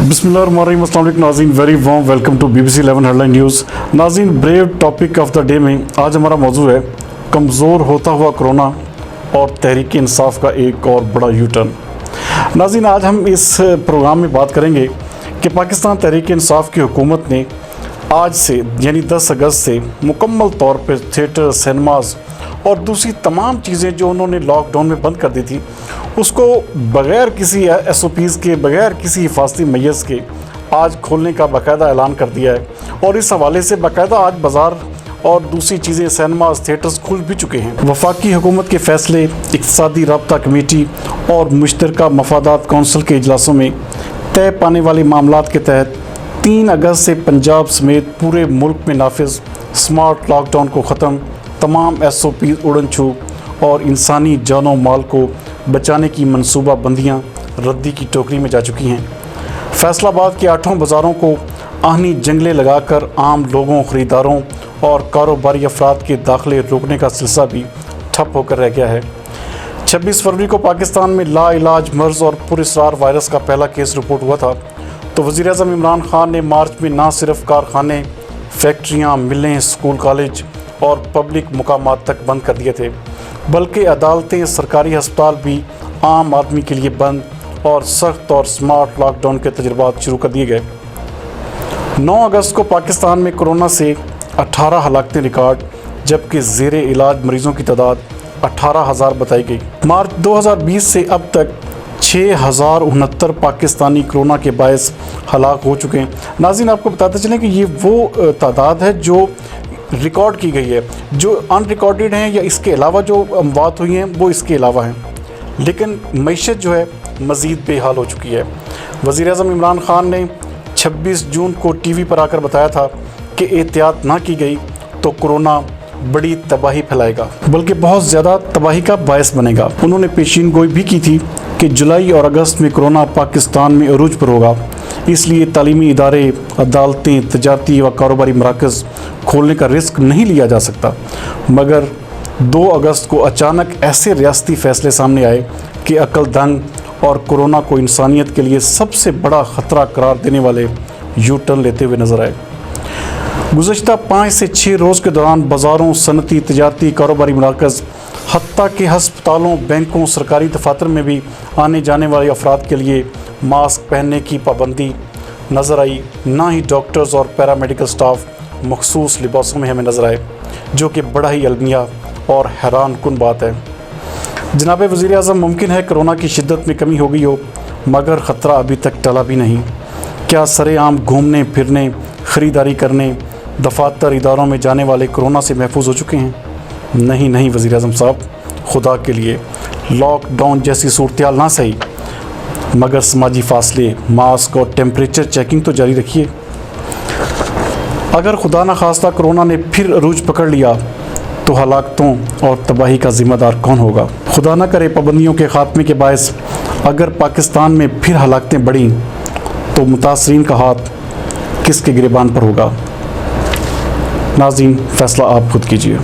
بسم اللہ الرحمن الرحیم. السلام علیکم ناظرین, very warm welcome to BBC 11 headline news. ناظرین, بریو ٹاپک آف دا ڈے میں آج ہمارا موضوع ہے کمزور ہوتا ہوا کرونا اور تحریک انصاف کا ایک اور بڑا یوٹرن. ناظرین, آج ہم اس پروگرام میں بات کریں گے کہ پاکستان تحریک انصاف کی حکومت نے آج سے یعنی 10 اگست سے مکمل طور پہ تھیٹر, سینماز اور دوسری تمام چیزیں جو انہوں نے لاک ڈاؤن میں بند کر دی تھی اس کو بغیر کسی SOPs کے, بغیر کسی حفاظتی میز کے آج کھولنے کا باقاعدہ اعلان کر دیا ہے. اور اس حوالے سے باقاعدہ آج بازار اور دوسری چیزیں, سینماز, تھیٹرز کھل بھی چکے ہیں. وفاقی حکومت کے فیصلے اقتصادی رابطہ کمیٹی اور مشترکہ مفادات کونسل کے اجلاسوں میں طے پانے والے معاملات کے تحت 3 اگست سے پنجاب سمیت پورے ملک میں نافذ سمارٹ لاک ڈاؤن کو ختم, تمام SOPs اڑن چھو اور انسانی جان و مال کو بچانے کی منصوبہ بندیاں ردی کی ٹوکری میں جا چکی ہیں. فیصل آباد کے 8 بازاروں کو آہنی جنگلے لگا کر عام لوگوں, خریداروں اور کاروباری افراد کے داخلے روکنے کا سلسلہ بھی ٹھپ ہو کر رہ گیا ہے. 26 فروری کو پاکستان میں لا علاج مرض اور پراسرار وائرس کا پہلا کیس رپورٹ ہوا تھا تو وزیراعظم عمران خان نے مارچ میں نہ صرف کارخانے, فیکٹریاں, ملیں, اسکول, کالج اور پبلک مقامات تک بند کر دیے تھے بلکہ عدالتیں, سرکاری ہسپتال بھی عام آدمی کے لیے بند اور سخت اور سمارٹ لاک ڈاؤن کے تجربات شروع کر دیے گئے. 9 اگست کو پاکستان میں کرونا سے 18 ہلاکتیں ریکارڈ جبکہ زیر علاج مریضوں کی تعداد 18,000 بتائی گئی. مارچ 2020 سے اب تک 6,069 پاکستانی کرونا کے باعث ہلاک ہو چکے ہیں. ناظرین, آپ کو بتاتے چلیں کہ یہ وہ تعداد ہے جو ریکارڈ کی گئی ہے. جو ان ریکارڈڈ ہیں یا اس کے علاوہ جو اموات ہوئی ہیں وہ اس کے علاوہ ہیں, لیکن معیشت جو ہے مزید بے حال ہو چکی ہے. وزیراعظم عمران خان نے 26 جون کو ٹی وی پر آ کر بتایا تھا کہ احتیاط نہ کی گئی تو کرونا بڑی تباہی پھیلائے گا بلکہ بہت زیادہ تباہی کا باعث بنے گا. انہوں نے پیشین گوئی بھی کی تھی کہ جولائی اور اگست میں کرونا پاکستان میں عروج پر ہوگا, اس لیے تعلیمی ادارے, عدالتیں, تجارتی و کاروباری مراکز کھولنے کا رسک نہیں لیا جا سکتا. مگر 2 اگست کو اچانک ایسے ریاستی فیصلے سامنے آئے کہ عقل دنگ اور کرونا کو انسانیت کے لیے سب سے بڑا خطرہ قرار دینے والے یو ٹرن لیتے ہوئے نظر آئے. گزشتہ 5 سے 6 روز کے دوران بازاروں, صنعتی, تجارتی, کاروباری مراکز, حتیٰ کہ ہسپتالوں, بینکوں, سرکاری دفاتر میں بھی آنے جانے والے افراد کے لیے ماسک پہننے کی پابندی نظر آئی. نہ ہی ڈاکٹرز اور پیرامیڈیکل سٹاف مخصوص لباسوں میں ہمیں نظر آئے, جو کہ بڑا ہی المیہ اور حیران کن بات ہے. جناب وزیر اعظم, ممکن ہے کرونا کی شدت میں کمی ہو گئی ہو مگر خطرہ ابھی تک ٹلا بھی نہیں. کیا سرے عام گھومنے پھرنے, خریداری کرنے, دفاتر, اداروں میں جانے والے کرونا سے محفوظ ہو چکے ہیں؟ نہیں وزیر اعظم صاحب, خدا کے لیے لاک ڈاؤن جیسی صورتحال نہ صحیح مگر سماجی فاصلے, ماسک اور ٹیمپریچر چیکنگ تو جاری رکھیے. اگر خدا نہ خواستہ کرونا نے پھر عروج پکڑ لیا تو ہلاکتوں اور تباہی کا ذمہ دار کون ہوگا؟ خدا نہ کرے پابندیوں کے خاتمے کے باعث اگر پاکستان میں پھر ہلاکتیں بڑھیں تو متاثرین کا ہاتھ کس کے گریبان پر ہوگا؟ ناظرین, فیصلہ آپ خود کیجیے.